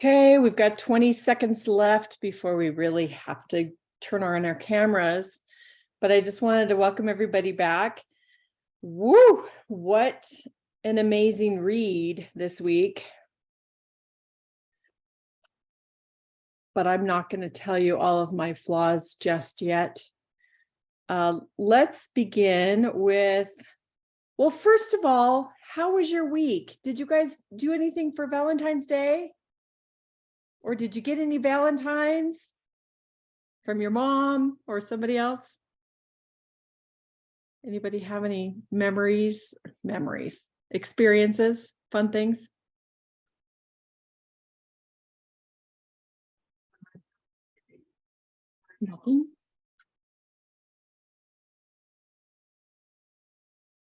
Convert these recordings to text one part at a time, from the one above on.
Okay, we've got 20 seconds left before we really have to turn on our cameras, but I just wanted to welcome everybody back. Woo, what an amazing read this week. But I'm not going to tell you all of my flaws just yet. Let's begin with, well, first of all, how was your week? Did you guys do anything for Valentine's Day? Or did you get any Valentines from your mom or somebody else? Anybody have any memories, experiences, fun things? Nothing.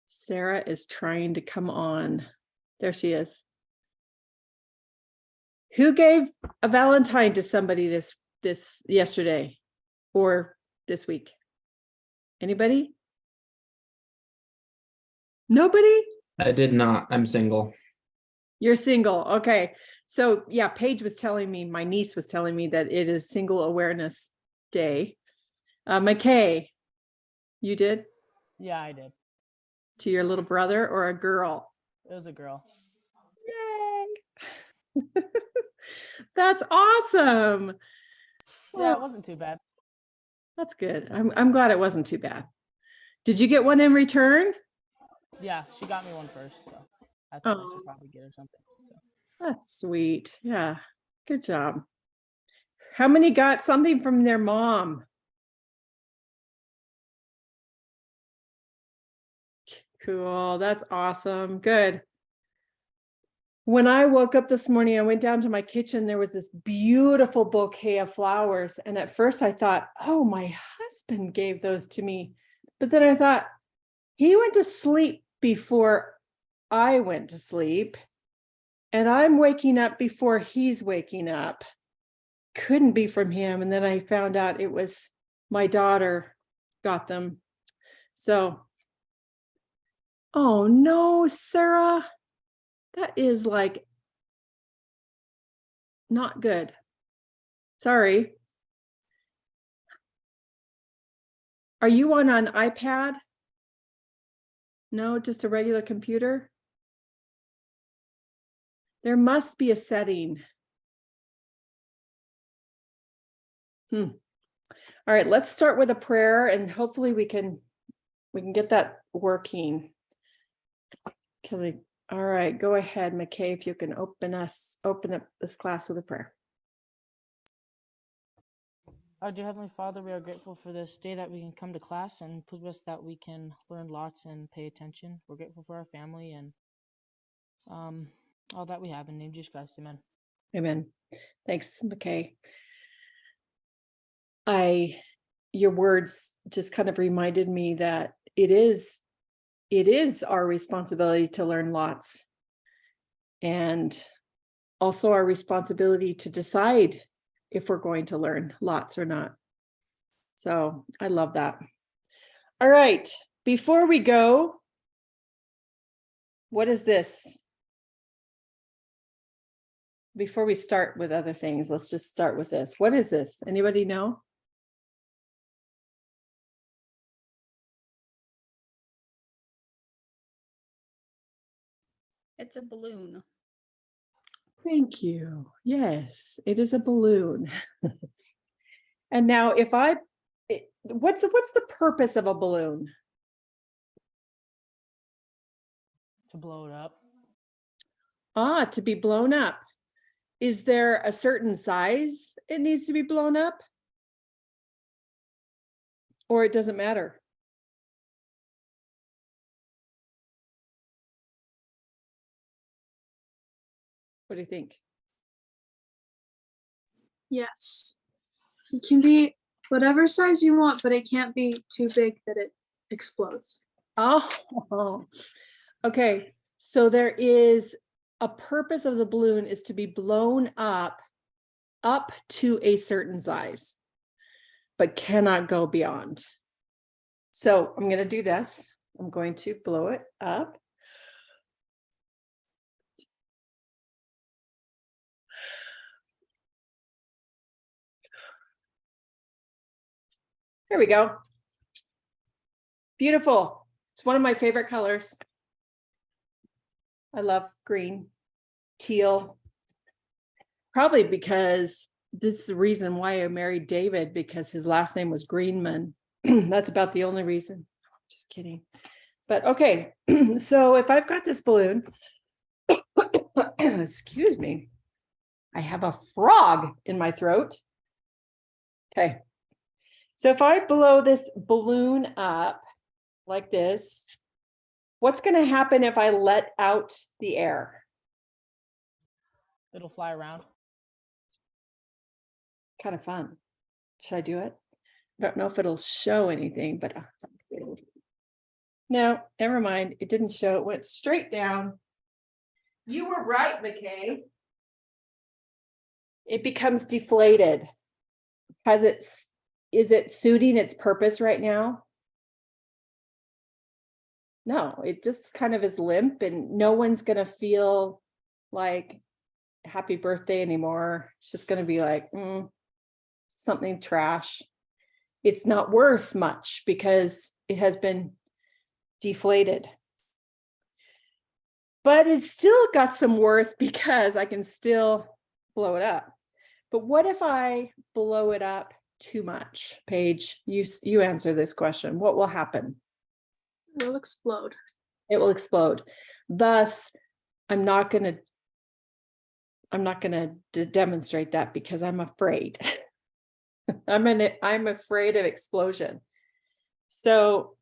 Sarah is trying to come on. There she is. Who gave a Valentine to somebody this yesterday or this week? Anybody? Nobody? I did not. I'm single. You're single. Okay. So yeah, Paige was telling me, my niece was telling me that it is Single Awareness Day. McKay, you did? Yeah, I did. To your little brother or a girl? It was a girl. Yay. That's awesome. Yeah, it wasn't too bad. That's good. I'm glad it wasn't too bad. Did you get one in return? Yeah, she got me one first, so I thought I should probably get her something. So. That's sweet. Yeah, good job. How many got something from their mom? Cool. That's awesome. Good. When I woke up this morning, I went down to my kitchen. There was this beautiful bouquet of flowers. And at first I thought, oh, my husband gave those to me. But then I thought, he went to sleep before I went to sleep. And I'm waking up before he's waking up. Couldn't be from him. And then I found out it was my daughter got them. So, oh no, Sarah. That is like not good. Sorry. Are you on an iPad? No, just a regular computer? There must be a setting. All right, let's start with a prayer and hopefully we can get that working. All right, go ahead, McKay, if you can open up this class with a prayer. Our dear Heavenly Father, we are grateful for this day that we can come to class and prove us that we can learn lots and pay attention. We're grateful for our family and all that we have. In the name of Jesus Christ, amen. Amen. Thanks, McKay. Your words just kind of reminded me that it is our responsibility to learn lots, and also our responsibility to decide if we're going to learn lots or not. So I love that. All right, before we go, what is this? Before we start with other things, let's just start with this. What is this? Anybody know? It's a balloon. Thank you. Yes, it is a balloon. And now what's the purpose of a balloon? To blow it up. To be blown up. Is there a certain size it needs to be blown up? Or it doesn't matter? What do you think? Yes. It can be whatever size you want, but it can't be too big that it explodes. Oh, okay. So there is a purpose of the balloon is to be blown up to a certain size, but cannot go beyond. So I'm going to do this. I'm going to blow it up. There we go. Beautiful. It's one of my favorite colors. I love green, teal. Probably because this is the reason why I married David, because his last name was Greenman. That's about the only reason. Just kidding. But okay, so if I've got this balloon, excuse me, I have a frog in my throat. Okay. So if I blow this balloon up like this, what's going to happen if I let out the air? It'll fly around. Kind of fun. Should I do it? I don't know if it'll show anything, but no, never mind. It didn't show. It went straight down. You were right, McKay. It becomes deflated. Is it suiting its purpose right now? No, it just kind of is limp, and no one's gonna feel like happy birthday anymore. It's just gonna be like something trash. It's not worth much because it has been deflated. But it's still got some worth because I can still blow it up. But what if I blow it up too much? Paige, you answer this question. What will happen? It will explode. It will explode. Thus, I'm not going to demonstrate that because I'm afraid. I'm afraid of explosion. So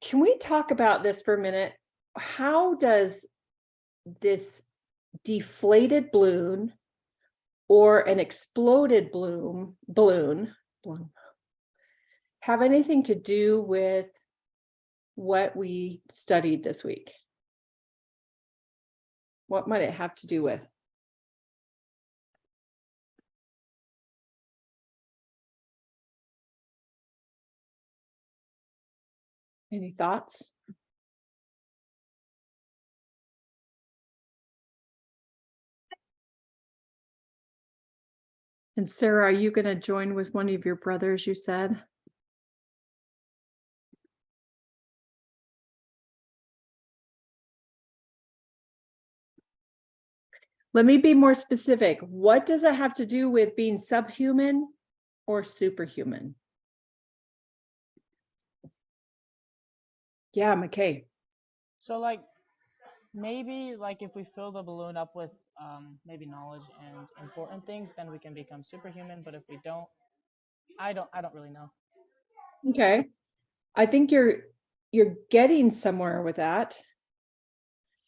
can we talk about this for a minute? How does this deflated balloon or an exploded balloon have anything to do with what we studied this week? What might it have to do with? Any thoughts? And Sarah, are you going to join with one of your brothers, you said? Let me be more specific. What does it have to do with being subhuman or superhuman? Yeah, McKay. So like maybe like if we fill the balloon up with maybe knowledge and important things, then we can become superhuman. But if we don't, I don't really know. Okay. I think you're getting somewhere with that.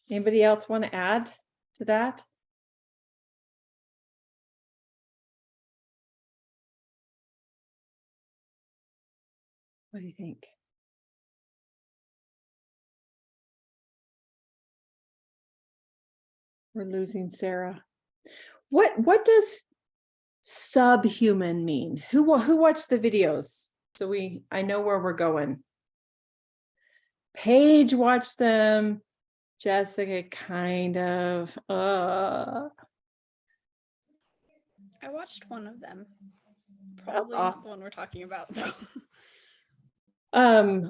Anybody else want to add to that? What do you think? We're losing Sarah. What does subhuman mean? Who watched the videos? So I know where we're going. Paige watched them. Jessica kind of. I watched one of them. Probably not awesome. the one we're talking about though.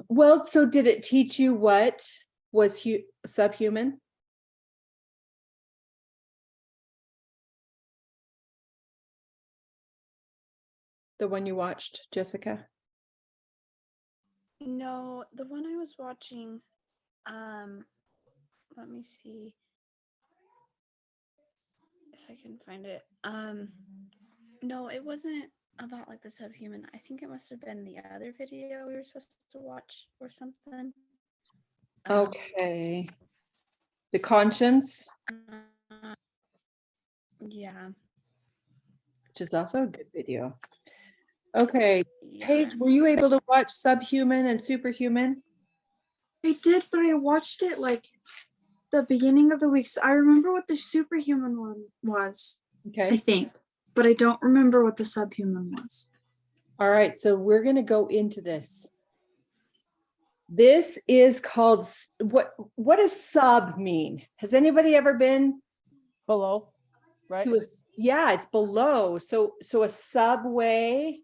Well, so did it teach you what was subhuman? The one you watched, Jessica? No, the one I was watching, let me see if I can find it. No, it wasn't about like the subhuman. I think it must have been the other video we were supposed to watch or something. Okay. The conscience, Yeah. which is also a good video. Okay, Yeah. Paige, were you able to watch Subhuman and Superhuman? I did, but I watched it like the beginning of the week. So I remember what the superhuman one was, I Okay, think, but I don't remember what the subhuman was. all right, so we're gonna go into this. This is called, what does sub mean? Has anybody ever been Below. right? Yeah, it's below. So a subway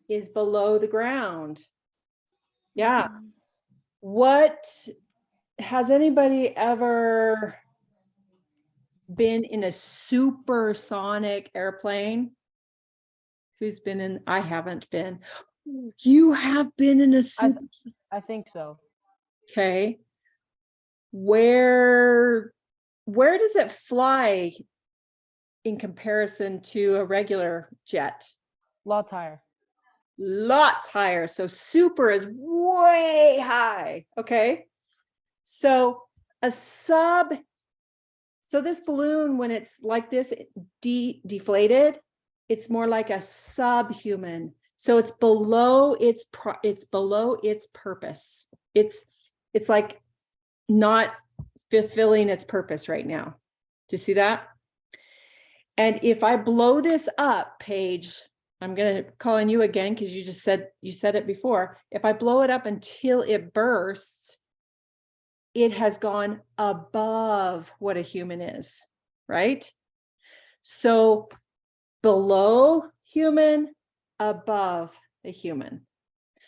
is below the ground. Yeah. What has anybody ever been in a supersonic airplane? Who's been in? I haven't been. You have been in a super. I think so. Okay. Where does it fly in comparison to a regular jet? Lots higher. Lots higher. So super is way high. Okay. So so this balloon, when it's like this, deflated, it's more like a subhuman. So it's below its purpose. It's like not fulfilling its purpose right now. Do you see that? And if I blow this up, Paige, I'm going to call on you again because you said it before. If I blow it up until it bursts, it has gone above what a human is, right? So below human, above the human.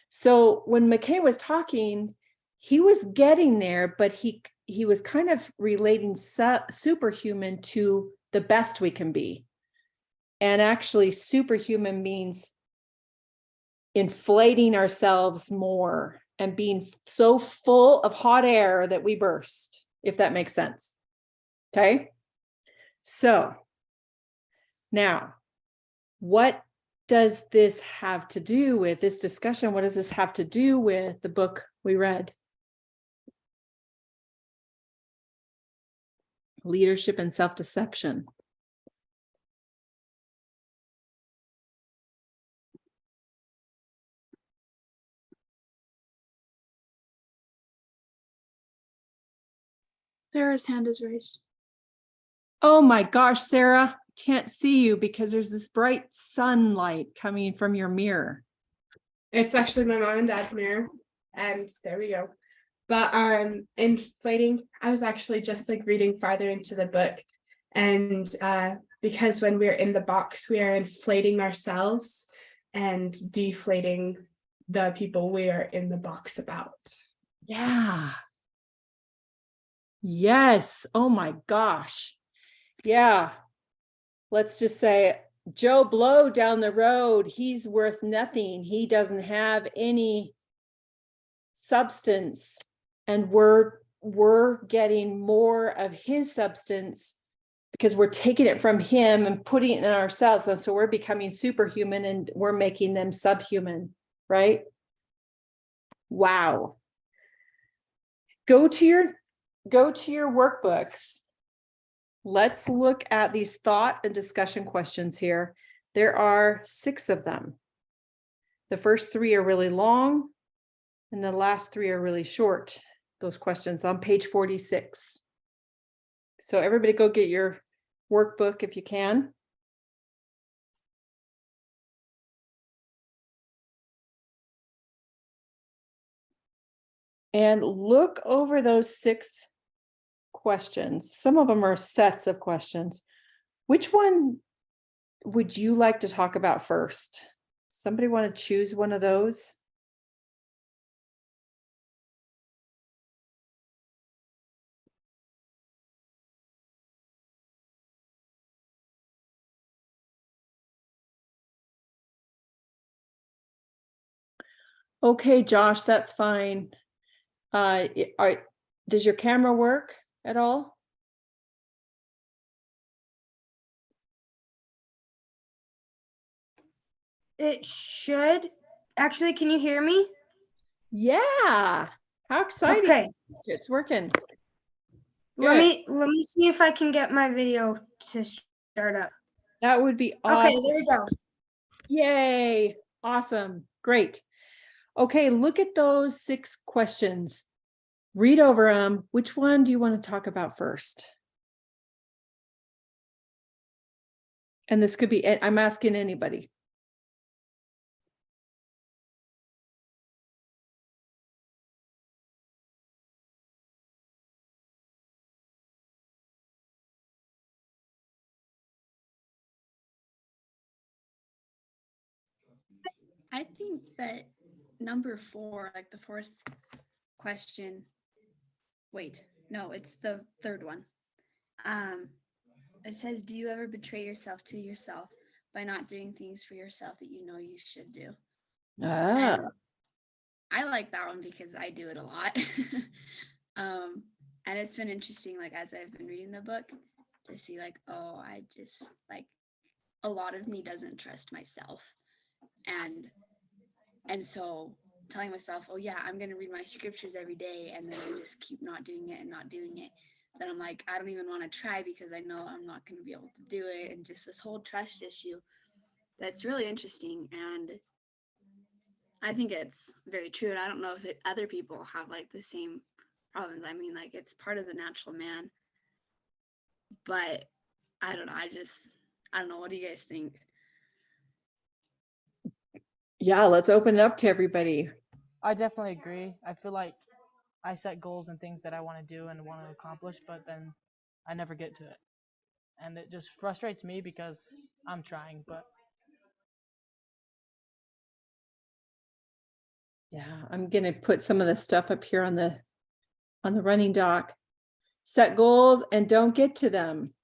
So when McKay was talking, he was getting there, but he was kind of relating superhuman to the best we can be. And actually superhuman means inflating ourselves more and being so full of hot air that we burst, if that makes sense. Okay. So now, what does this have to do with this discussion? What does this have to do with the book we read? Leadership and self-deception. Sarah's hand is raised. Oh my gosh, Sarah, can't see you because there's this bright sunlight coming from your mirror. It's actually my mom and dad's mirror, and there we go. But inflating, I was actually just like reading farther into the book, and because when we're in the box, we are inflating ourselves and deflating the people we are in the box about. Yeah. Yes. Oh my gosh. Yeah. Let's just say Joe Blow down the road, he's worth nothing. He doesn't have any substance, and we're getting more of his substance because we're taking it from him and putting it in ourselves. And so we're becoming superhuman and we're making them subhuman, right? Wow. Go to your workbooks. Let's look at these thought and discussion questions here. There are 6 of them. The first 3 are really long, and the last 3 are really short. Those questions on page 46. So everybody go get your workbook if you can. And look over those 6 questions. Some of them are sets of questions. Which one would you like to talk about first? Somebody want to choose one of those? Okay, Josh, that's fine. Does your camera work at all? It should. Actually, can you hear me? Yeah. How exciting. Okay. It's working. Let Good. me see if I can get my video to start up. That would be Okay, awesome. there we go. Yay. Awesome. Great. Okay, look at those 6 questions. Read over them. Which one do you want to talk about first? And this could be, I'm asking anybody. I think that number 4, like the fourth question. Wait, no, it's the third one. It says, "Do you ever betray yourself to yourself by not doing things for yourself that you know you should do?" Ah, And I like that one because I do it a lot. And it's been interesting, like as I've been reading the book, to see like, oh, I just like a lot of me doesn't trust myself, and so telling myself, oh yeah, I'm gonna read my scriptures every day, and then I just keep not doing it and not doing it. Then I'm like, I don't even want to try because I know I'm not gonna be able to do it, and just this whole trust issue. That's really interesting, and I think it's very true. And I don't know if other people have like the same problems. I mean, like it's part of the natural man, but I don't know. I don't know. What do you guys think? yeah, let's open it up to everybody. I definitely agree. I feel like I set goals and things that I want to do and want to accomplish, but then I never get to it. And it just frustrates me because I'm trying, but Yeah, I'm gonna put some of the stuff up here on the running doc. Set goals and don't get to them.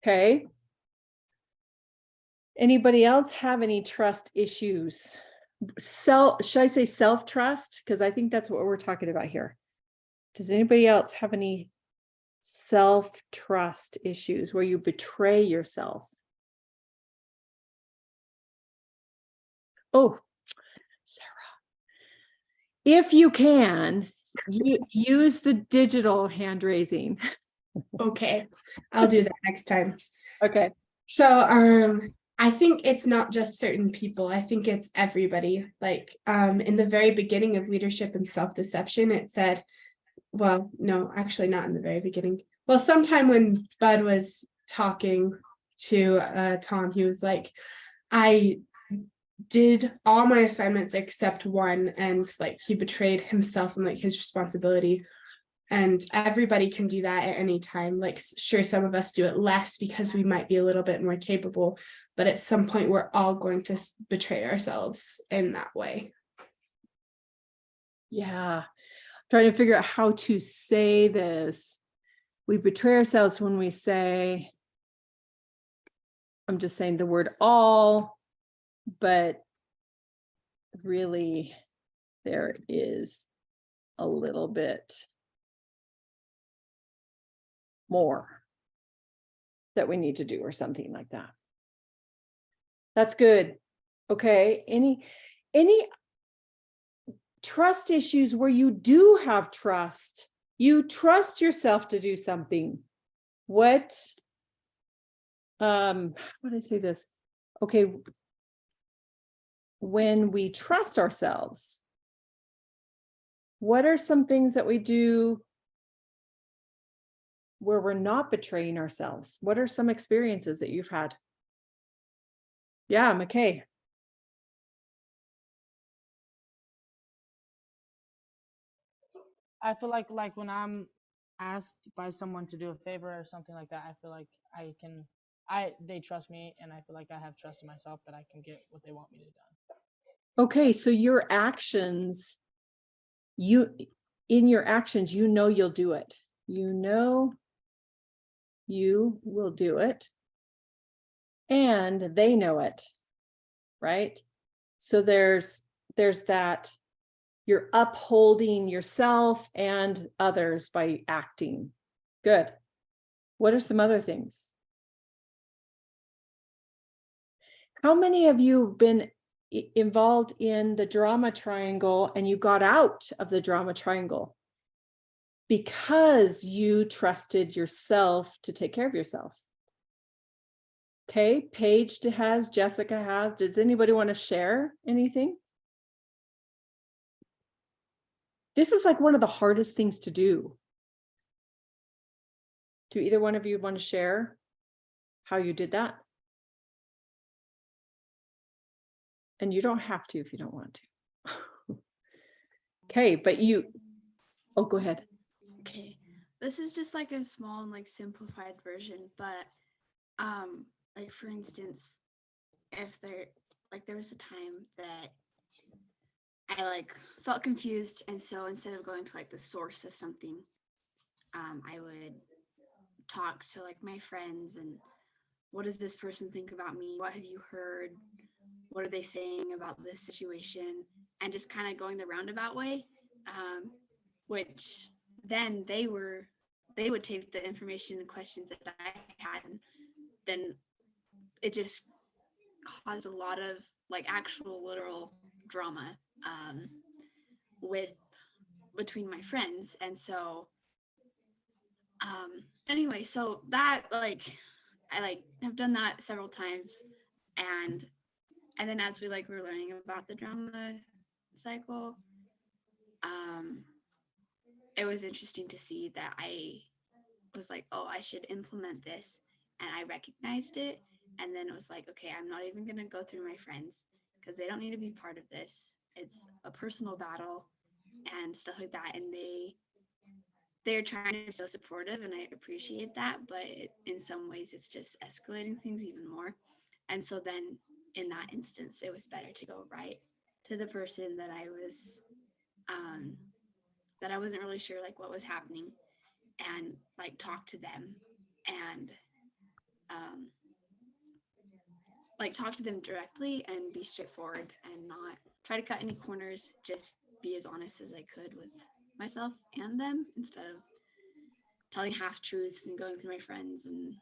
Okay. Anybody else have any trust issues? Should I say self-trust? Because I think that's what we're talking about here. Does anybody else have any self-trust issues where you betray yourself? Oh, Sarah. If you can, you use the digital hand raising. Okay, I'll do that next time. Okay. So I think it's not just certain people. I think it's everybody. Like in the very beginning of Leadership and Self-Deception, it said, well, no, actually not in the very beginning. Well, sometime when Bud was talking to Tom, he was like, I did all my assignments except one, and like he betrayed himself and like his responsibility. And everybody can do that at any time. Like, sure, some of us do it less because we might be a little bit more capable, but at some point we're all going to betray ourselves in that way. Yeah. Trying to figure out how to say this. We betray ourselves when we say, I'm just saying the word all, but really there is a little bit more that we need to do or something like that. That's good. Okay. Any trust issues where you do have trust? You trust yourself to do something. What do I say this? Okay. When we trust ourselves, what are some things that we do where we're not betraying ourselves? What are some experiences that you've had? Yeah, McKay. I feel like when I'm asked by someone to do a favor or something like that, I feel like they trust me, and I feel like I have trust in myself that I can get what they want me to do. Okay, so your actions, in your actions, you know you'll do it. You know you will do it. And they know it, right? So there's that you're upholding yourself and others by acting. Good. What are some other things? How many of you have been involved in the drama triangle and you got out of the drama triangle because you trusted yourself to take care of yourself? Okay, Paige has, Jessica has. Does anybody want to share anything? This is like one of the hardest things to do. Do either one of you want to share how you did that? And you don't have to if you don't want to. Okay, but oh, go ahead. Okay, this is just like a small and like simplified version, but like for instance, if there was a time that I like felt confused, and so instead of going to like the source of something, I would talk to like my friends and what does this person think about me? What have you heard? What are they saying about this situation? And just kind of going the roundabout way, which then they would take the information and questions that I had, and then it just caused a lot of like actual literal drama with between my friends. And so anyway, so that like I like have done that several times, and then as we were learning about the drama cycle, it was interesting to see that I was like, oh, I should implement this, and I recognized it, and then it was like, okay, I'm not even gonna go through my friends because they don't need to be part of this. It's a personal battle and stuff like that, and they're trying to be so supportive, and I appreciate that, but in some ways it's just escalating things even more. And so then in that instance, it was better to go right to the person that I wasn't really sure like what was happening, and like talk to them, and like talk to them directly and be straightforward and not try to cut any corners, just be as honest as I could with myself and them instead of telling half truths and going through my friends and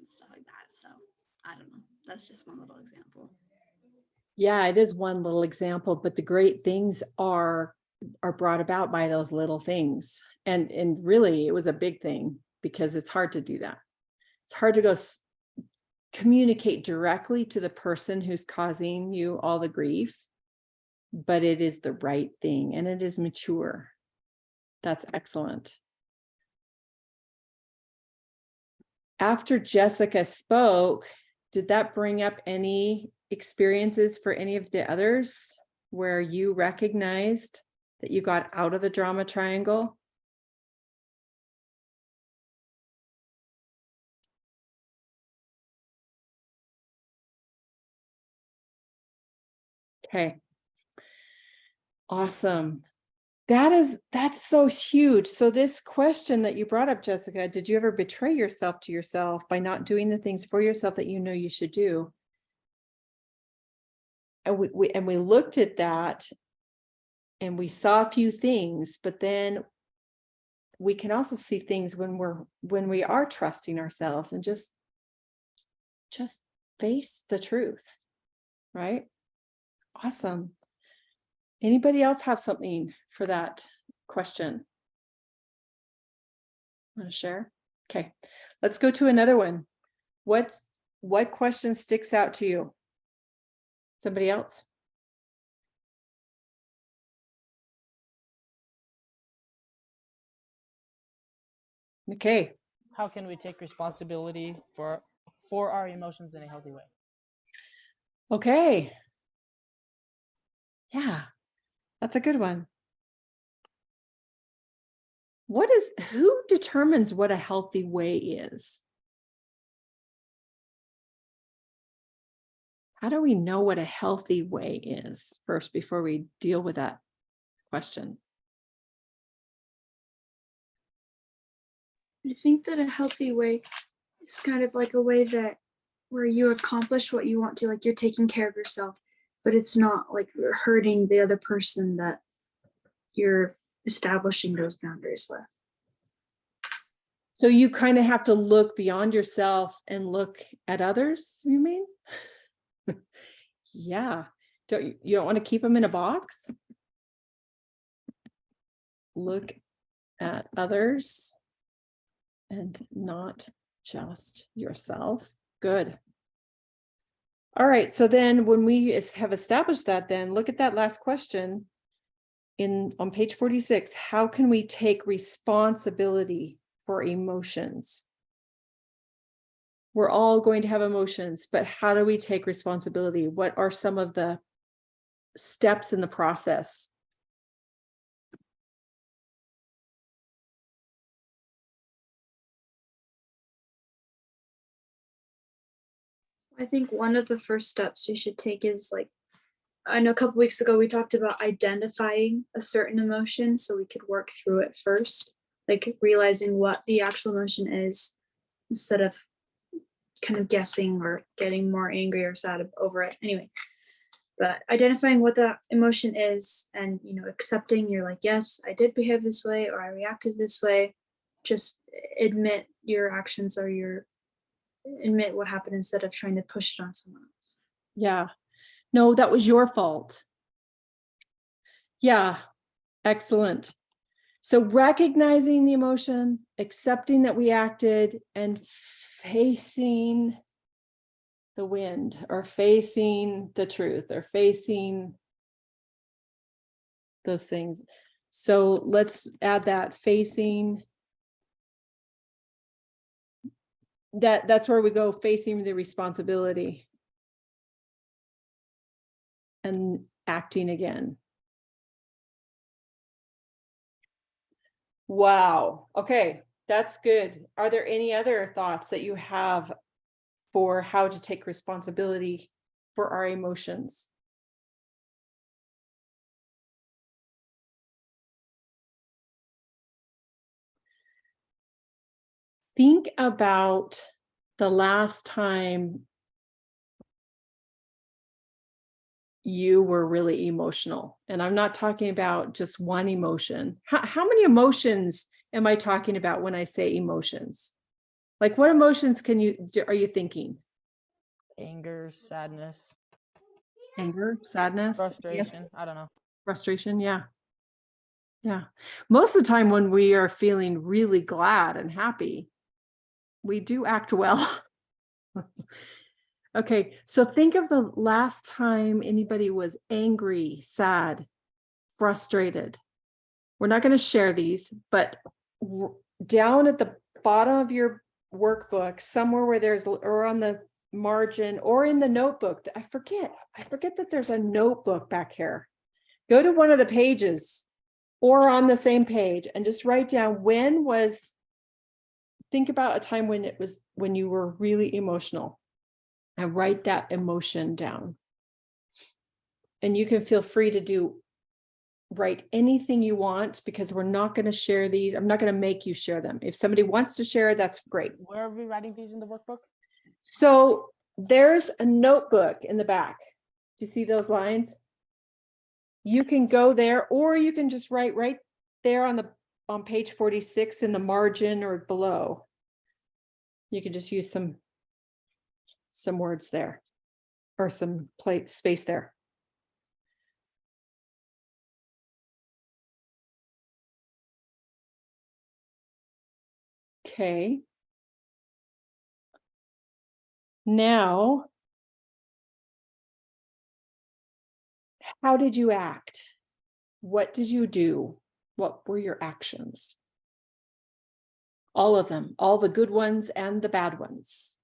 stuff like that. So I don't know. That's just one little example. Yeah, it is one little example, but the great things are brought about by those little things. And really it was a big thing because it's hard to do that. It's hard to go communicate directly to the person who's causing you all the grief, but it is the right thing and it is mature. That's excellent. After Jessica spoke, did that bring up any experiences for any of the others where you recognized that you got out of the drama triangle? Okay. Awesome. That's so huge. So this question that you brought up, Jessica, did you ever betray yourself to yourself by not doing the things for yourself that you know you should do? And we looked at that and we saw a few things, but then we can also see things when we are trusting ourselves and just face the truth, right? Awesome. Anybody else have something for that question? Want to share? Okay, let's go to another one. What question sticks out to you? Somebody else? Okay. How can we take responsibility for our emotions in a healthy way? Okay. Yeah, that's a good one. Who determines what a healthy way is? How do we know what a healthy way is first before we deal with that question? I think that a healthy way is kind of like a way that where you accomplish what you want to, like you're taking care of yourself, but it's not like you're hurting the other person that you're establishing those boundaries with. So you kind of have to look beyond yourself and look at others, you mean? Yeah. You don't want to keep them in a box? Look at others and not just yourself. Good. All right. So then when we have established that, then look at that last question on page 46. How can we take responsibility for emotions? We're all going to have emotions, but how do we take responsibility? What are some of the steps in the process? I think one of the first steps you should take is like, I know a couple weeks ago we talked about identifying a certain emotion so we could work through it first, like realizing what the actual emotion is instead of kind of guessing or getting more angry or sad over it. Anyway, but identifying what the emotion is and, you know, accepting you're like, yes, I did behave this way or I reacted this way. Just admit your actions or admit what happened instead of trying to push it on someone else. Yeah. No, that was your fault. Yeah. Excellent. So recognizing the emotion, accepting that we acted, and facing the wind or facing the truth or facing those things. So let's add that facing. That's where we go, facing the responsibility and acting again. Wow. Okay, that's good. Are there any other thoughts that you have for how to take responsibility for our emotions? Think about the last time you were really emotional. And I'm not talking about just one emotion. How many emotions am I talking about when I say emotions? Like what emotions are you thinking? Anger, sadness, Anger, sadness, frustration. I don't know. frustration. Yeah. Yeah. Most of the time when we are feeling really glad and happy, we do act well. Okay. So think of the last time anybody was angry, sad, frustrated. We're not going to share these, but down at the bottom of your workbook, somewhere where there's, or on the margin or in the notebook, I forget that there's a notebook back here. Go to one of the pages or on the same page and just write down think about a time when you were really emotional and write that emotion down. And you can feel free to write anything you want because we're not going to share these. I'm not going to make you share them. If somebody wants to share, that's great. Where are we writing these in the workbook? So there's a notebook in the back. Do you see those lines? You can go there, or you can just write right there on page 46 in the margin or below. You can just use some words there or some space there. Okay. Now, how did you act? What did you do? What were your actions? All of them, all the good ones and the bad ones.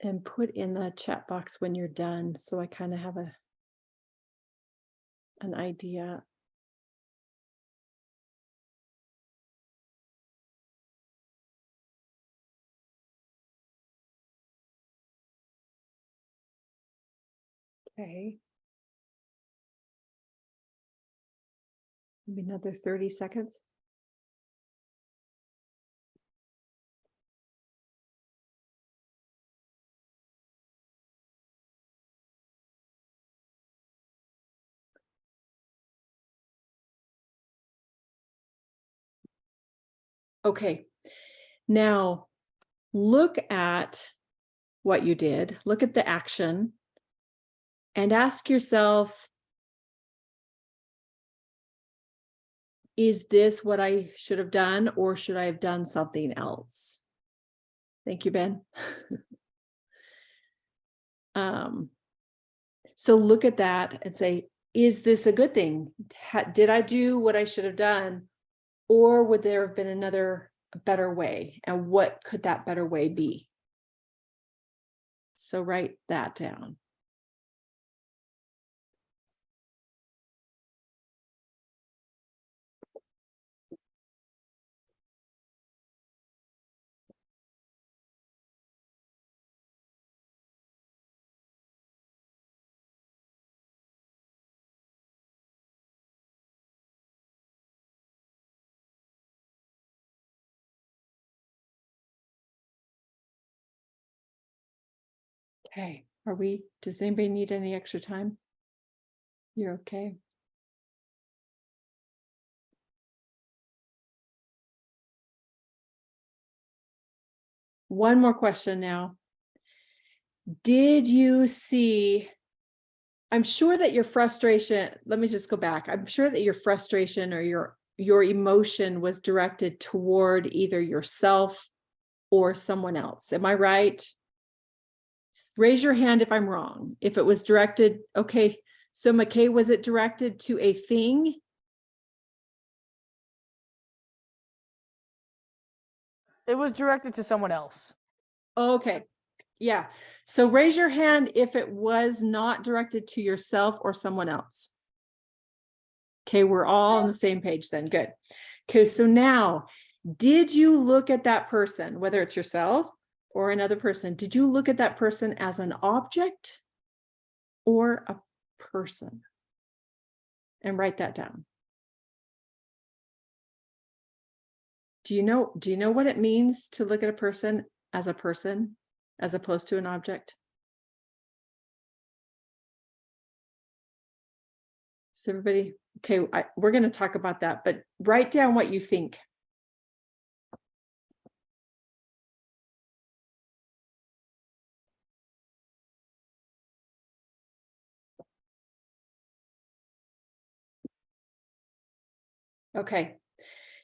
And put in the chat box when you're done, so I kind of have an idea. Okay. Maybe another 30 seconds. Okay, now look at what you did, look at the action, and ask yourself, is this what I should have done, or should I have done something else? Thank you, Ben. So look at that and say, is this a good thing? Did I do what I should have done? Or would there have been another better way? And what could that better way be? So write that down. Okay, does anybody need any extra time? You're okay. One more question now. Did you see, I'm sure that your frustration, let me just go back. I'm sure that your frustration or your emotion was directed toward either yourself or someone else. Am I right? Raise your hand if I'm wrong. If it was directed, okay. So McKay, was it directed to a thing? It was directed to someone else. Okay. Yeah. So raise your hand if it was not directed to yourself or someone else. Okay, we're all on the same page then. Good. Okay, so now, did you look at that person, whether it's yourself or another person, did you look at that person as an object or a person? And write that down. Do you know what it means to look at a person as opposed to an object? So everybody, okay, we're going to talk about that, but write down what you think. Okay,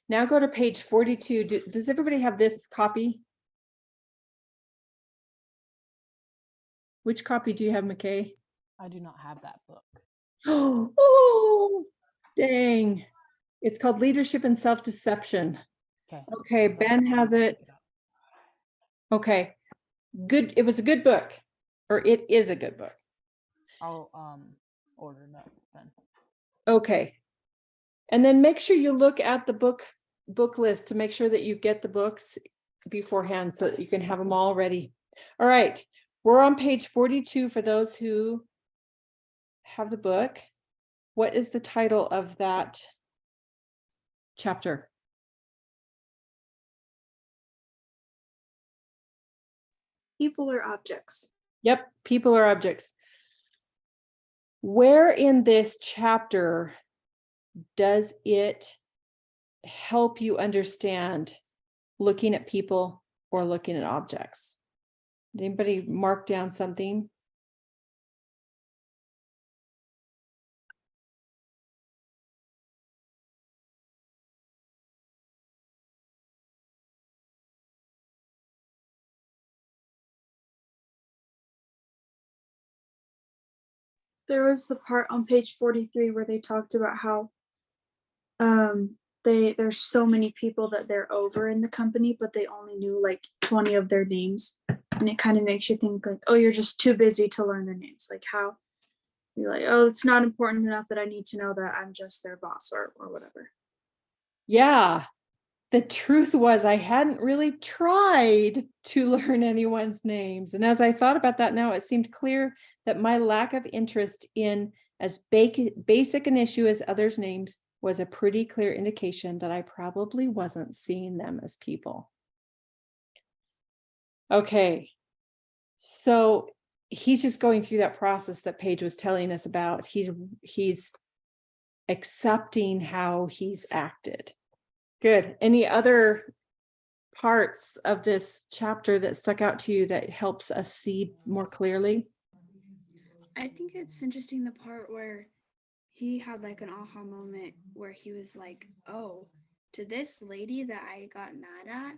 now go to page 42. Does everybody have this copy? Which copy do you have, McKay? I do not have that book. Oh, dang. It's called Leadership and Self-Deception. Okay. Okay, Ben has it. Okay, good. It was a good book, or it is a good book. I'll order that then. Okay. And then make sure you look at the book list to make sure that you get the books beforehand so that you can have them all ready. All right, we're on page 42 for those who have the book. What is the title of that chapter? People or objects. Yep, people or objects. Where in this chapter does it help you understand looking at people or looking at objects? Did anybody mark down something? There was the part on page 43 where they talked about how there's so many people that they're over in the company, but they only knew like 20 of their names. And it kind of makes you think like, oh, you're just too busy to learn their names. Like how you're like, oh, it's not important enough that I need to know that I'm just their boss or whatever. Yeah, the truth was I hadn't really tried to learn anyone's names. And as I thought about that now, it seemed clear that my lack of interest in as basic an issue as others' names was a pretty clear indication that I probably wasn't seeing them as people. Okay, so he's just going through that process that Paige was telling us about. He's accepting how he's acted. Good. Any other parts of this chapter that stuck out to you that helps us see more clearly? I think it's interesting the part where he had like an aha moment where he was like, oh, to this lady that I got mad at,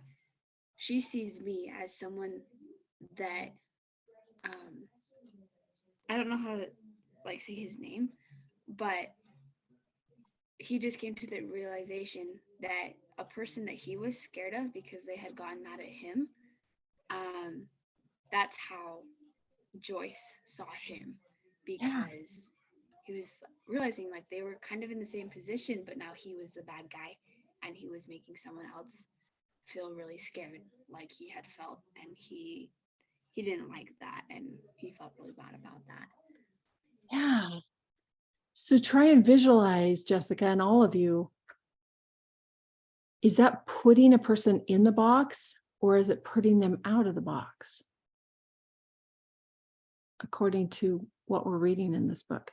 she sees me as someone that I don't know how to like say his name, but he just came to the realization that a person that he was scared of because they had gotten mad at him, that's how Joyce saw him, because he was realizing like they were kind of in the same position, but now he was the bad guy and he was making someone else feel really scared like he had felt, and he didn't like that, and he felt really bad about that. Yeah. So try and visualize, Jessica, and all of you. Is that putting a person in the box, or is it putting them out of the box? According to what we're reading in this book.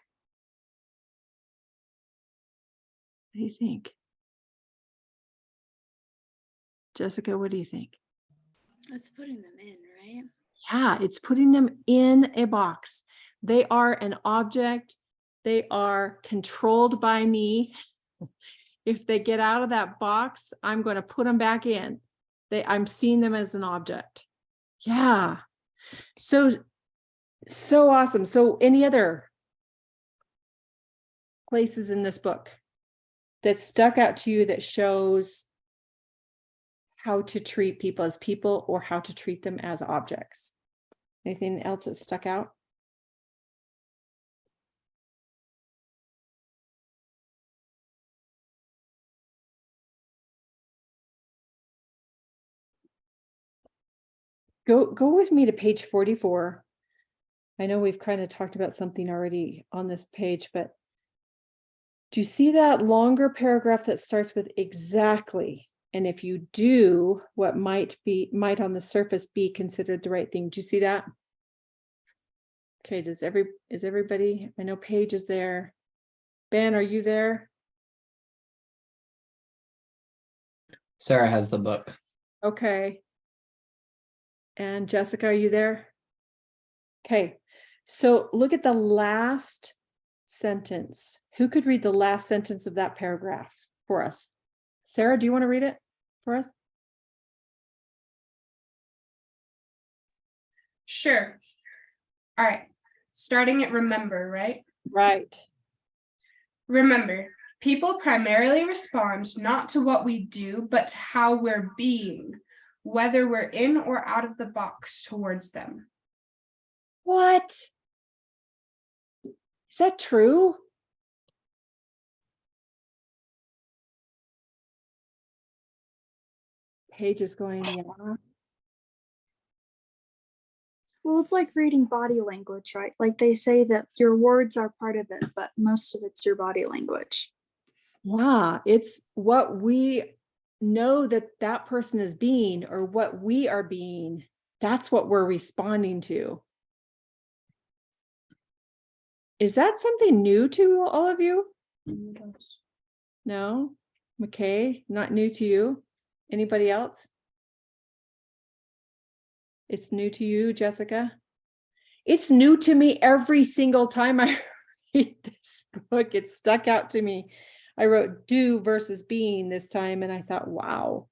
What do you think? Jessica, what do you think? It's putting them in, right? Yeah, it's putting them in a box. They are an object. They are controlled by me. If they get out of that box, I'm going to put them back in. I'm seeing them as an object. Yeah. So awesome. So any other places in this book that stuck out to you that shows how to treat people as people or how to treat them as objects? Anything else that stuck out? Go with me to page 44. I know we've kind of talked about something already on this page, but do you see that longer paragraph that starts with exactly? And if you do, what might on the surface be considered the right thing? Do you see that? Okay, is everybody? I know Paige is there. Ben, are you there? Sarah has the book. Okay. And Jessica, are you there? Okay, so look at the last sentence. Who could read the last sentence of that paragraph for us? Sarah, do you want to read it for us? Sure. All right. Starting at remember, right? Right. Remember, people primarily respond not to what we do, but to how we're being, whether we're in or out of the box towards them. What? Is that true? Paige is going, yeah. Well, it's like reading body language, right? Like they say that your words are part of it, but most of it's your body language. Yeah, it's what we know that person is being, or what we are being. That's what we're responding to. Is that something new to all of you? No? McKay, not new to you? Anybody else? It's new to you, Jessica? It's new to me every single time I read this book. It stuck out to me. I wrote do versus being this time, and I thought, wow,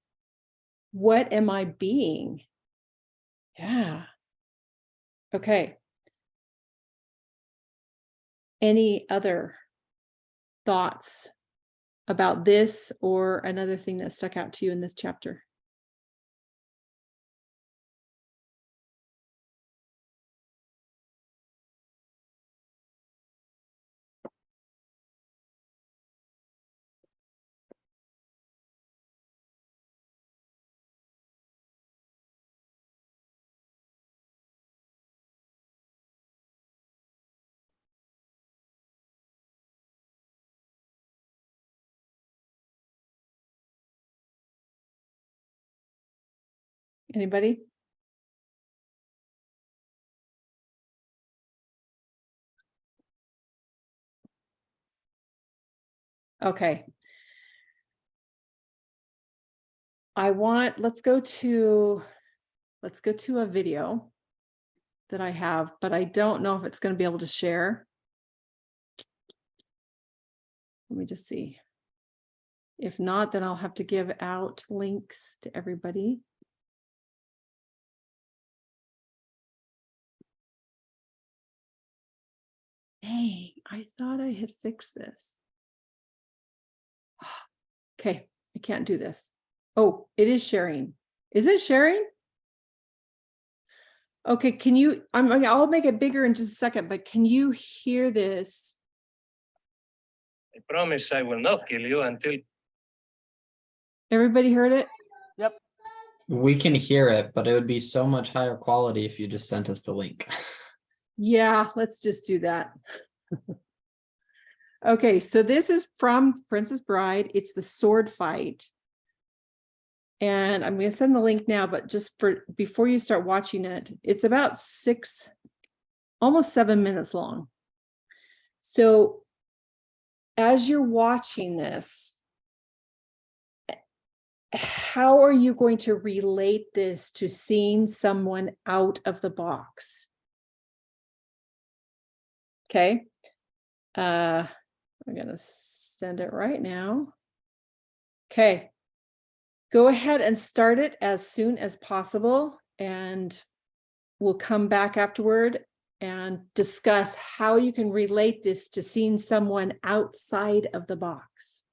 what am I being? Yeah. Okay. Any other thoughts about this or another thing that stuck out to you in this chapter? Anybody? Okay. Let's go to a video that I have, but I don't know if it's going to be able to share. Let me just see. If not, then I'll have to give out links to everybody. Dang, I thought I had fixed this. Okay, I can't do this. Oh, it is sharing. Is it sharing? Okay, can you, I'll make it bigger in just a second, but can you hear this? I promise I will not kill you until Everybody heard it? Yep. We can hear it, but it would be so much higher quality if you just sent us the link. Yeah, let's just do that. Okay, so this is from Princess Bride. It's the sword fight. And I'm going to send the link now, but just for before you start watching it, it's about almost 7 minutes long. So as you're watching this, how are you going to relate this to seeing someone out of the box? Okay. I'm going to send it right now. Okay. Go ahead and start it as soon as possible, and we'll come back afterward and discuss how you can relate this to seeing someone outside of the box.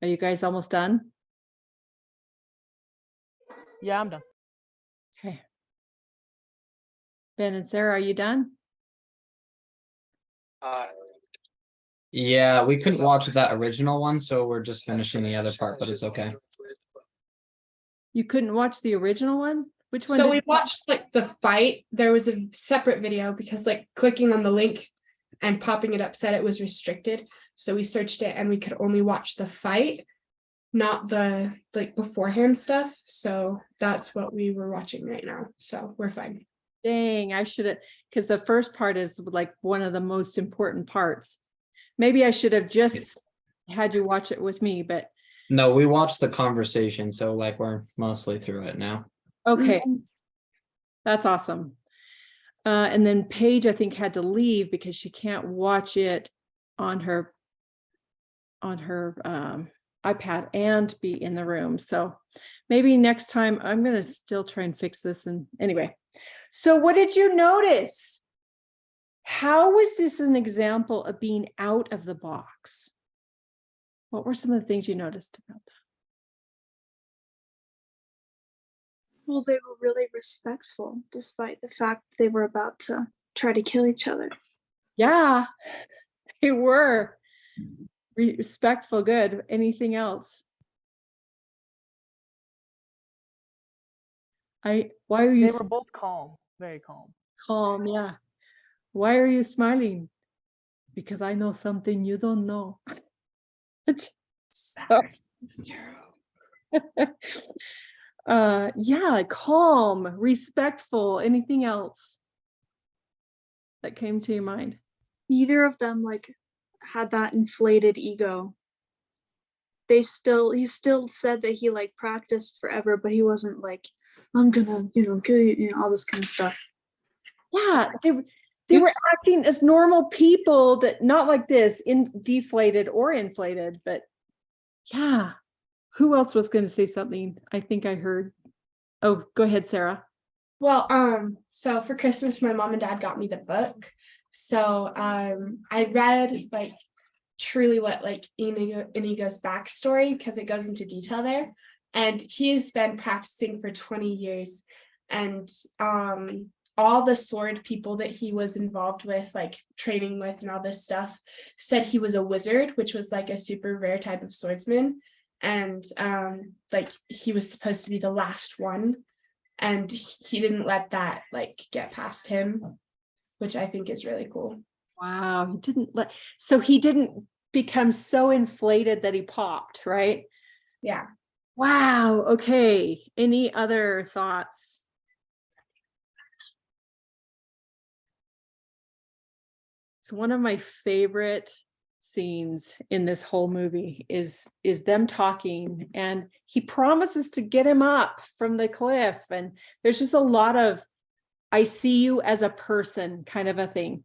Are you guys almost done? Yeah, I'm done. Okay. Ben and Sarah, are you done? Yeah, we couldn't watch that original one, so we're just finishing the other part, but it's okay. You couldn't watch the original one? Which one? So did we you watch? watched like the fight. There was a separate video because like clicking on the link and popping it up said it was restricted. So we searched it and we could only watch the fight, not the like beforehand stuff. So that's what we were watching right now. So we're fine. Dang, I should have, because the first part is like one of the most important parts. Maybe I should have just had you watch it with me, but No, we watched the conversation, so like we're mostly through it now. okay, Mhm. that's awesome. And then Paige, I think, had to leave because she can't watch it on her iPad and be in the room. So maybe next time I'm going to still try and fix this. And anyway, so what did you notice? How was this an example of being out of the box? What were some of the things you noticed about that? Well, they were really respectful, despite the fact they were about to try to kill each other. Yeah, they were respectful. Good. Anything else? Why are you They were both calm, very calm. calm? Yeah. Why are you smiling? Because I know something you don't know. So, yeah, calm, respectful. Anything else that came to your mind? Neither of them like had that inflated ego. He still said that he like practiced forever, but he wasn't like, I'm gonna, kill you, all this kind of stuff. Yeah, they were acting as normal people, that not like this, deflated or inflated, but yeah. Who else was going to say something? I think I heard. Oh, go ahead, Sarah. Well, so for Christmas, my mom and dad got me the book. So I read like truly what like Inigo's backstory because it goes into detail there. And he's been practicing for 20 years. And all the sword people that he was involved with, like training with and all this stuff, said he was a wizard, which was like a super rare type of swordsman. And like he was supposed to be the last one. And he didn't let that like get past him, which I think is really cool. Wow, so he didn't become so inflated that he popped, right? Yeah. Wow. Okay. Any other thoughts? So one of my favorite scenes in this whole movie is them talking, and he promises to get him up from the cliff, and there's just a lot of I see you as a person kind of a thing.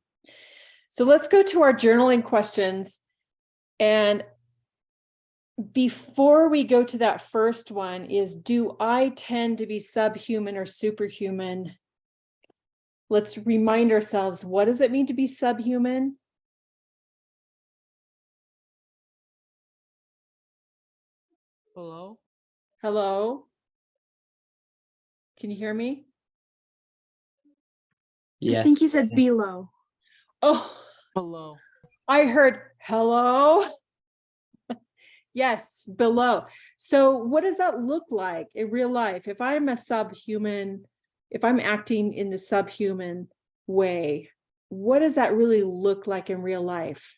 So let's go to our journaling questions. And before we go to that first one is, do I tend to be subhuman or superhuman? Let's remind ourselves, what does it mean to be subhuman? Hello? Hello? Can you hear me? I think Yes. he said below. Oh, Hello. I heard hello. Yes, below. So what does that look like in real life? If I'm a subhuman, if I'm acting in the subhuman way, what does that really look like in real life?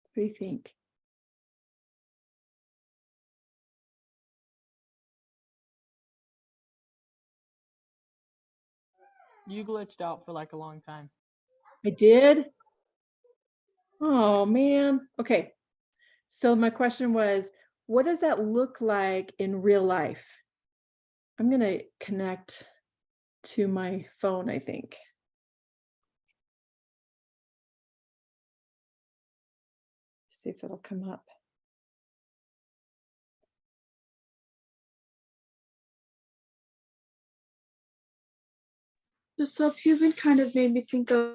What do you think? You glitched out for like a long time. I did? Oh, man. Okay. So my question was, what does that look like in real life? I'm going to connect to my phone, I think. See if it'll come up. The subhuman kind of made me think of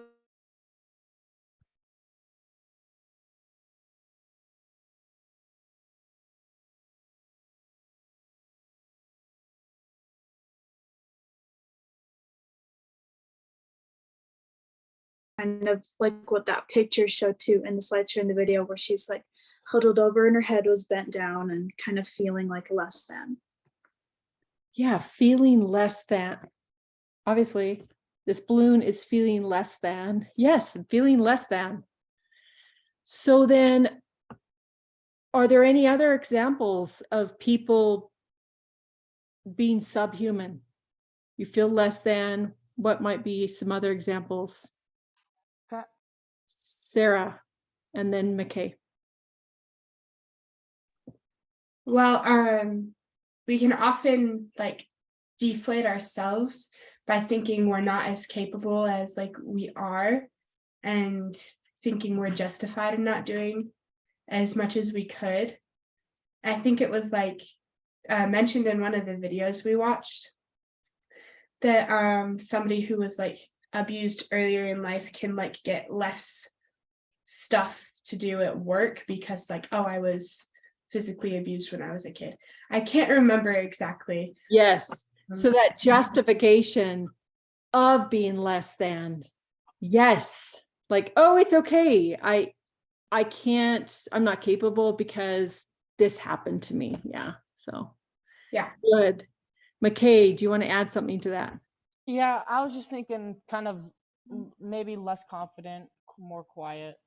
kind of like what that picture showed too in the slides in the video, where she's like huddled over and her head was bent down and kind of feeling like less than. Yeah, feeling less than. Obviously, this balloon is feeling less than. Yes, feeling less than. So then, are there any other examples of people being subhuman? You feel less than. What might be some other examples? Okay. Sarah, and then McKay. Well, we can often like deflate ourselves by thinking we're not as capable as like we are, and thinking we're justified in not doing as much as we could. I think it was like mentioned in one of the videos we watched that somebody who was like abused earlier in life can like get less stuff to do at work because like, oh, I was physically abused when I was a kid. I can't remember exactly. Yes. So that justification of being less than. Yes. Like, oh, it's okay. I can't, I'm not capable because this happened to me. Yeah. So Yeah. good. McKay, do you want to add something to that? Yeah, I was just thinking kind of maybe less confident, more quiet,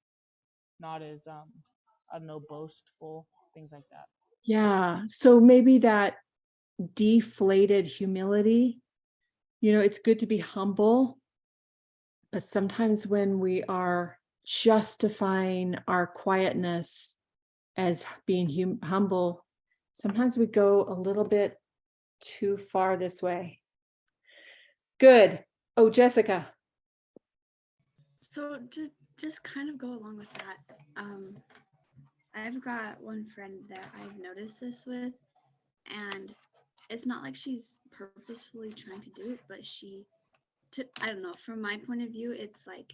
not as I don't know, boastful, things like that. Yeah. So maybe that deflated humility, it's good to be humble, but sometimes when we are justifying our quietness as being humble, sometimes we go a little bit too far this way. Good. Oh, Jessica. So just kind of go along with that. I've got one friend that I've noticed this with, and it's not like she's purposefully trying to do it, but I don't know, from my point of view, it's like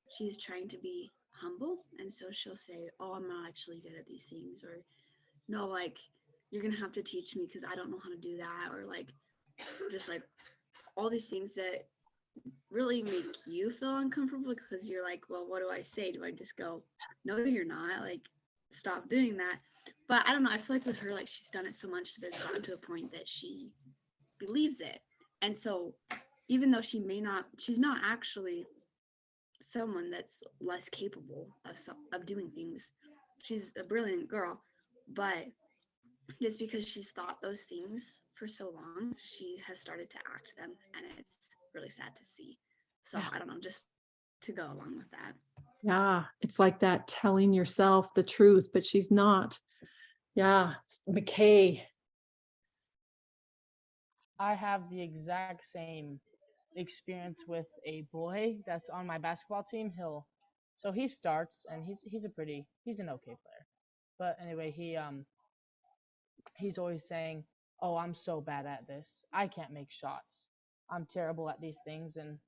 she's trying to be humble, and so she'll say, oh, I'm not actually good at these things, or no, like, you're gonna have to teach me because I don't know how to do that, or like just like all these things that really make you feel uncomfortable because you're like, well, what do I say? Do I just go, no, you're not, like, stop doing that? But I don't know, I feel like with her, like, she's done it so much that it's gotten to a point that she believes it. And so even though she's not actually someone that's less capable of doing things, she's a brilliant girl, but just because she's thought those things for so long, she has started to act them, and it's really sad to see. So Yeah. I don't know, just to go along with that. Yeah, it's like that telling yourself the truth, but she's not. Yeah, McKay. I have the exact same experience with a boy that's on my basketball team. So he starts, and he's an okay player. But anyway, he's always saying, "Oh, I'm so bad at this. I can't make shots. I'm terrible at these things." And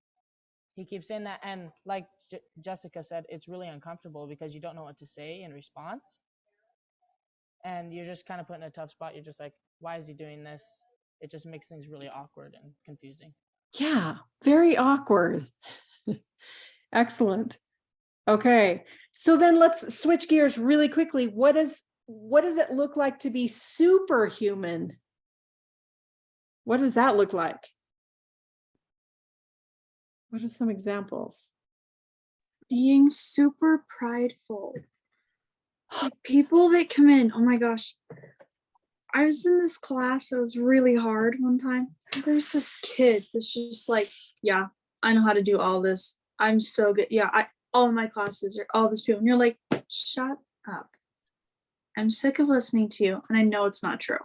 he keeps saying that, and like Jessica said, it's really uncomfortable because you don't know what to say in response, and you're just kind of put in a tough spot. You're just like, why is he doing this? It just makes things really awkward and confusing. Yeah, very awkward. Excellent. Okay, so then let's switch gears really quickly. What does it look like to be superhuman? What does that look like? What are some examples? Being super prideful. Like people that come in, oh my gosh. I was in this class that was really hard one time. There's this kid that's just like, yeah, I know how to do all this. I'm so good. Yeah, all my classes are all these people. And you're like, shut up. I'm sick of listening to you, and I know it's not true.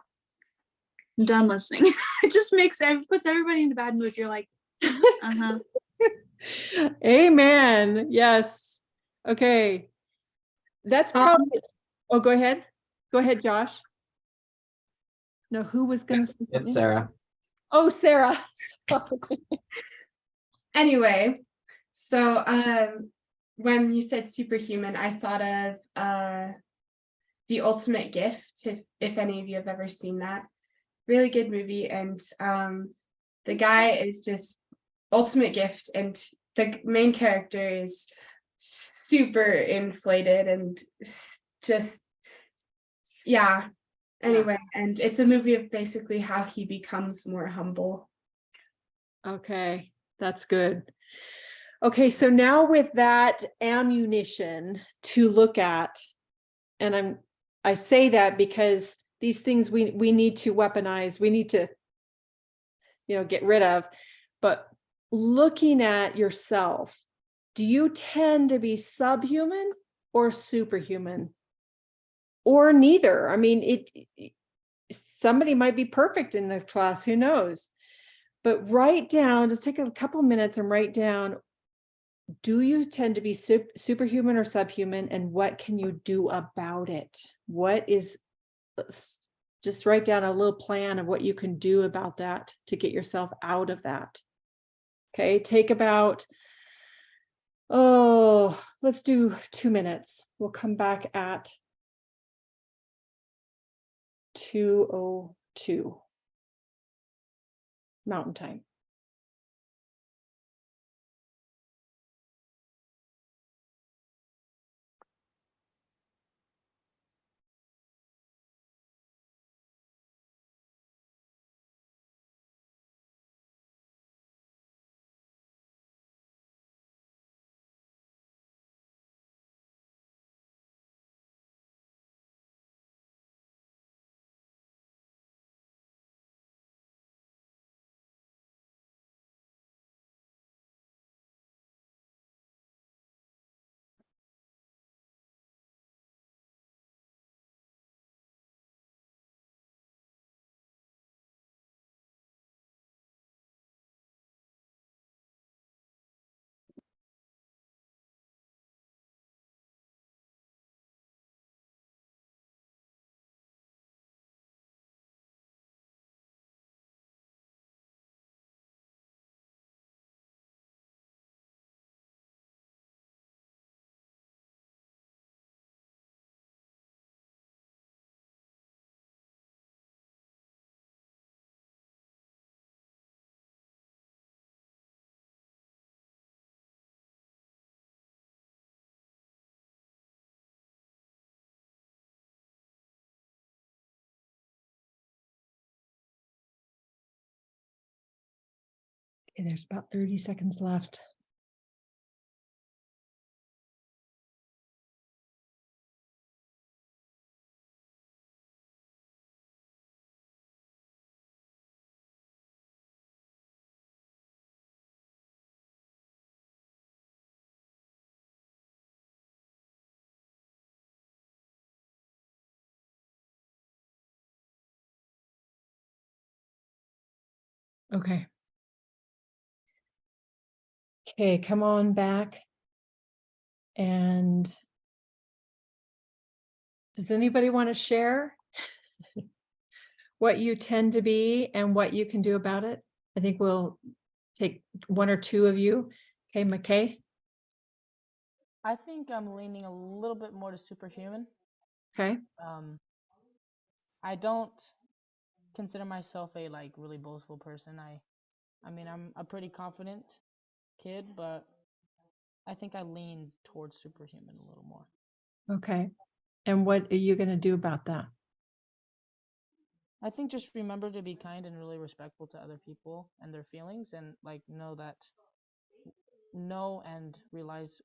I'm done listening. It just puts everybody in a bad mood. You're like, uh-huh. Amen. Yes. Okay. That's probably, oh, go ahead. Go ahead, Josh. No, who was going to say something? It's Sarah. Oh, Sarah. Anyway, so when you said superhuman, I thought of The Ultimate Gift, if any of you have ever seen that. Really good movie, and the guy is just ultimate gift, and the main character is super inflated and just, yeah. Anyway, and it's a movie of basically how he becomes more humble. Okay, that's good. Okay, so now with that ammunition to look at, and I say that because these things we need to weaponize, we need to, get rid of. But looking at yourself, do you tend to be subhuman or superhuman? Or neither? I mean, somebody might be perfect in the class, who knows? But write down, just take a couple minutes and write down, do you tend to be superhuman or subhuman, and what can you do about it? Just write down a little plan of what you can do about that to get yourself out of that. Okay, take about, let's do 2 minutes. We'll come back at 2:02 Mountain Time. Okay, there's about 30 seconds left. Okay. Okay, come on back. And does anybody want to share what you tend to be and what you can do about it? I think we'll take one or two of you. Okay, McKay. I think I'm leaning a little bit more to superhuman. Okay. I don't consider myself a really boastful person. I mean, I'm a pretty confident kid, but I think I lean towards superhuman a little more. Okay. And what are you going to do about that? I think just remember to be kind and really respectful to other people and their feelings, and know and realize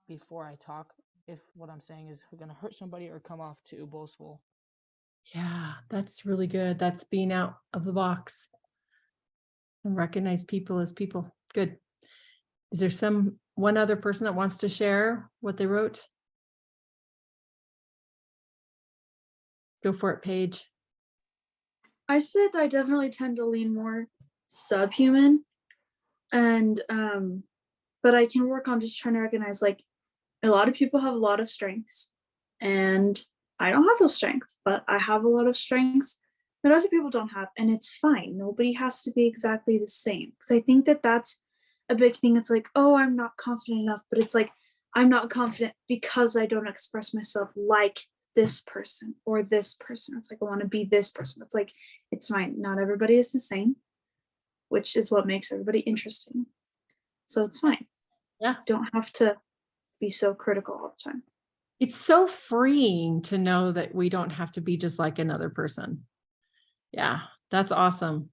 before I talk if what I'm saying is going to hurt somebody or come off too boastful. Yeah, that's really good. That's being out of the box and recognize people as people. Good. Is there one other person that wants to share what they wrote? Go for it, Paige. I said I definitely tend to lean more subhuman, and but I can work on just trying to recognize a lot of people have a lot of strengths, and I don't have those strengths, but I have a lot of strengths that other people don't have, and it's fine. Nobody has to be exactly the same, because I think that that's a big thing. It's like, oh, I'm not confident enough, but it's like, I'm not confident because I don't express myself like this person or this person. It's like, I want to be this person. It's like, it's fine. Not everybody is the same, which is what makes everybody interesting. So it's fine. Yeah. Don't have to be so critical all the time. It's so freeing to know that we don't have to be just like another person. Yeah, that's awesome.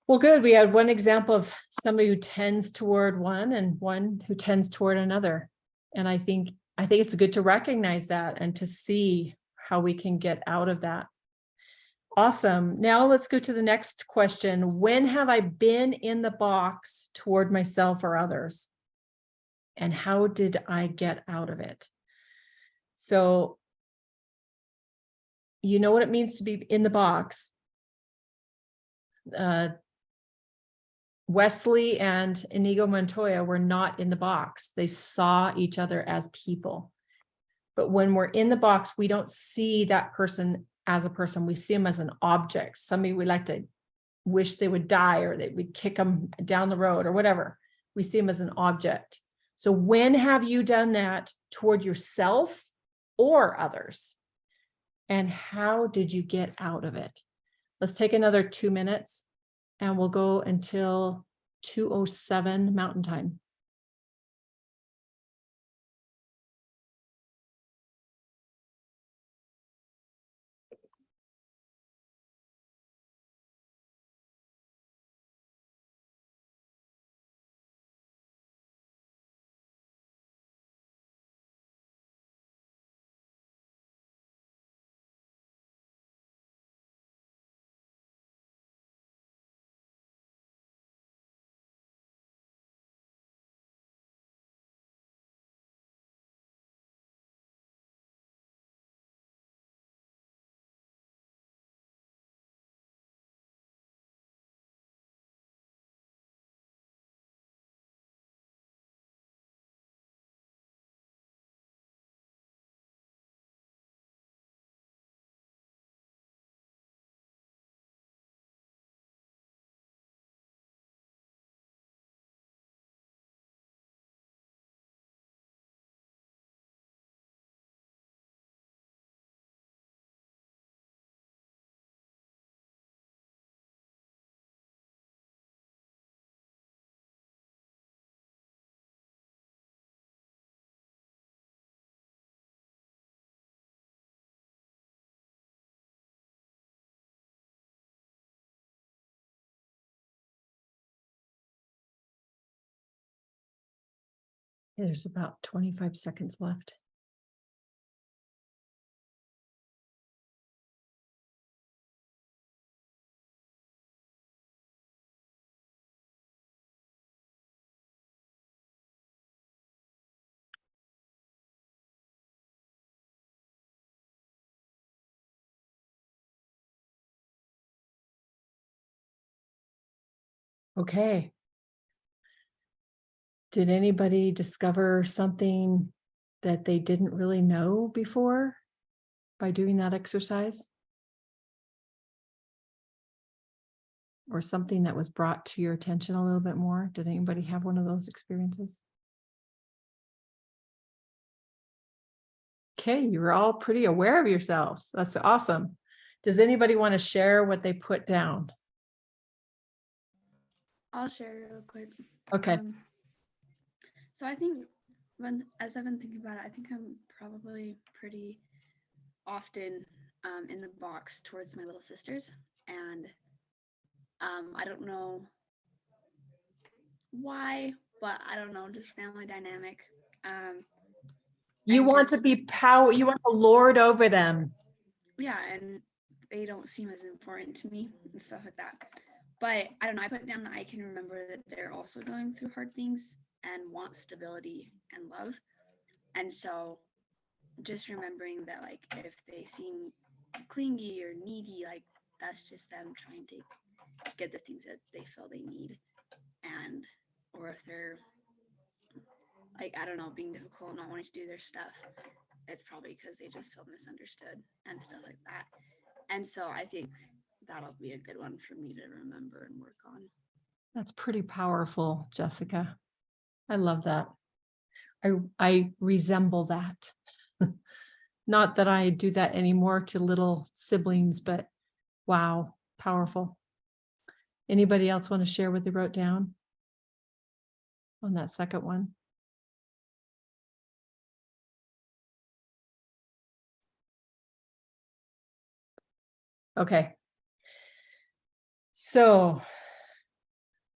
Well, good. We had one example of somebody who tends toward one and one who tends toward another. And I think it's good to recognize that and to see how we can get out of that. Awesome. Now let's go to the next question. When have I been in the box toward myself or others? And how did I get out of it? So, you know what it means to be in the box. Wesley and Inigo Montoya were not in the box. They saw each other as people. But when we're in the box, we don't see that person as a person. We see them as an object. Somebody we like to wish they would die, or that we'd kick them down the road or whatever. We see them as an object. So when have you done that toward yourself or others? And how did you get out of it? Let's take another 2 minutes and we'll go until 2:07 Mountain Time. There's about 25 seconds left. Okay. Did anybody discover something that they didn't really know before by doing that exercise? Or something that was brought to your attention a little bit more? Did anybody have one of those experiences? Okay, you were all pretty aware of yourselves. That's awesome. Does anybody want to share what they put down? I'll share real quick. Okay. So I think as I've been thinking about it, I think I'm probably pretty often in the box towards my little sisters, and I don't know why, but I don't know, just family dynamic. You and want to just- be power, you want to lord over them. Yeah, and they don't seem as important to me and stuff like that. But I don't know, I put down that I can remember that they're also going through hard things and want stability and love. And so just remembering that, like, if they seem clingy or needy, like, that's just them trying to get the things that they feel they need. And or if they're, like, I don't know, being difficult, not wanting to do their stuff, it's probably because they just feel misunderstood and stuff like that. And so I think that'll be a good one for me to remember and work on. That's pretty powerful, Jessica. I love that. I resemble that. Not that I do that anymore to little siblings, but wow, powerful. Anybody else want to share what they wrote down? on that second one. Okay. So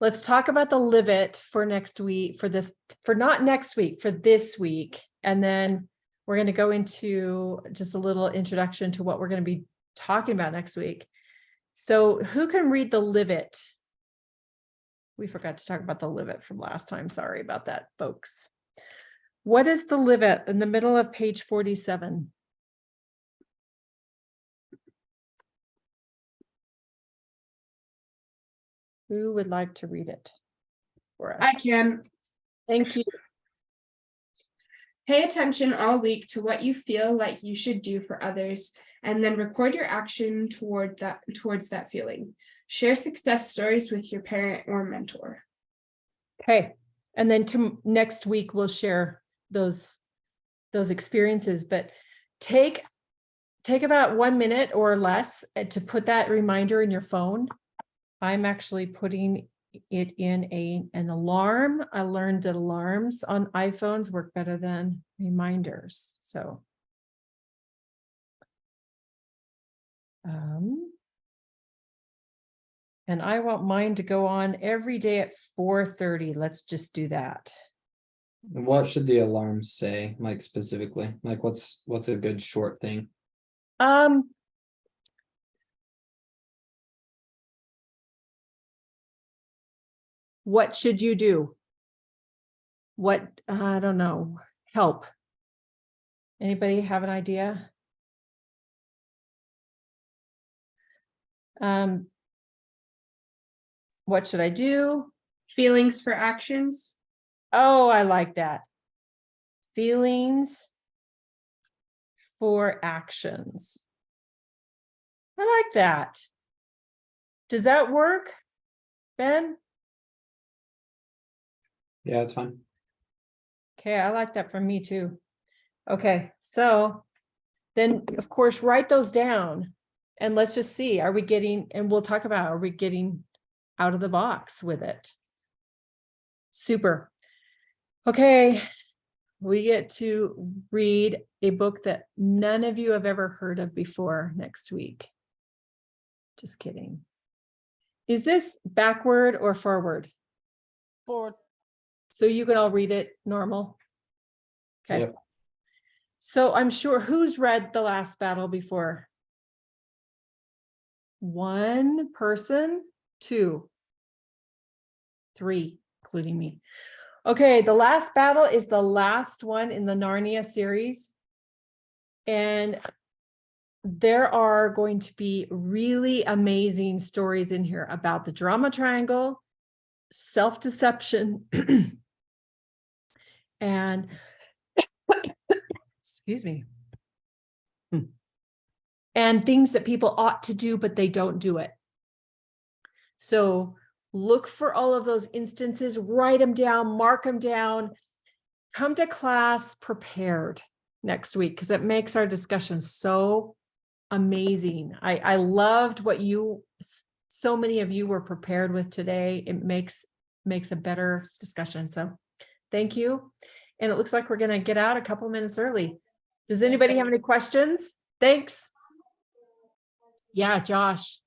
let's talk about the live it for next week, for not next week, for this week. And then we're going to go into just a little introduction to what we're going to be talking about next week. So who can read the live it? We forgot to talk about the live it from last time. Sorry about that, folks. What is the live it in the middle of page 47? Who would like to read it for us? I can. Thank you. Pay attention all week to what you feel like you should do for others, and then record your action towards that feeling. Share success stories with your parent or mentor. Okay. And then next week, we'll share those experiences, but take about 1 minute or less to put that reminder in your phone. I'm actually putting it in an alarm. I learned that alarms on iPhones work better than reminders. So, and I want mine to go on every day at 4:30. Let's just do that. What should the alarms say, like specifically? Like what's a good short thing? What should you do? What, I don't know, help. Anybody have an idea? What should I do? Feelings for actions. Oh, I like that. Feelings for actions. I like that. Does that work, Ben? Yeah, it's fine. Okay, I like that from me too. Okay, so then of course, write those down and let's just see, are we getting out of the box with it? Super. Okay, we get to read a book that none of you have ever heard of before next week. Just kidding. Is this backward or forward? Forward. So you can all read it normal? Okay. Yep. So I'm sure, who's read The Last Battle before? One person, two, three, including me. Okay, The Last Battle is the last one in the Narnia series. And there are going to be really amazing stories in here about the drama triangle, self-deception, and excuse me, and things that people ought to do, but they don't do it. So look for all of those instances, write them down, mark them down, come to class prepared next week, because it makes our discussion so amazing. I loved what so many of you were prepared with today. It makes a better discussion. So thank you. And it looks like we're going to get out a couple minutes early. Does anybody have any questions? Thanks. Yeah, Josh.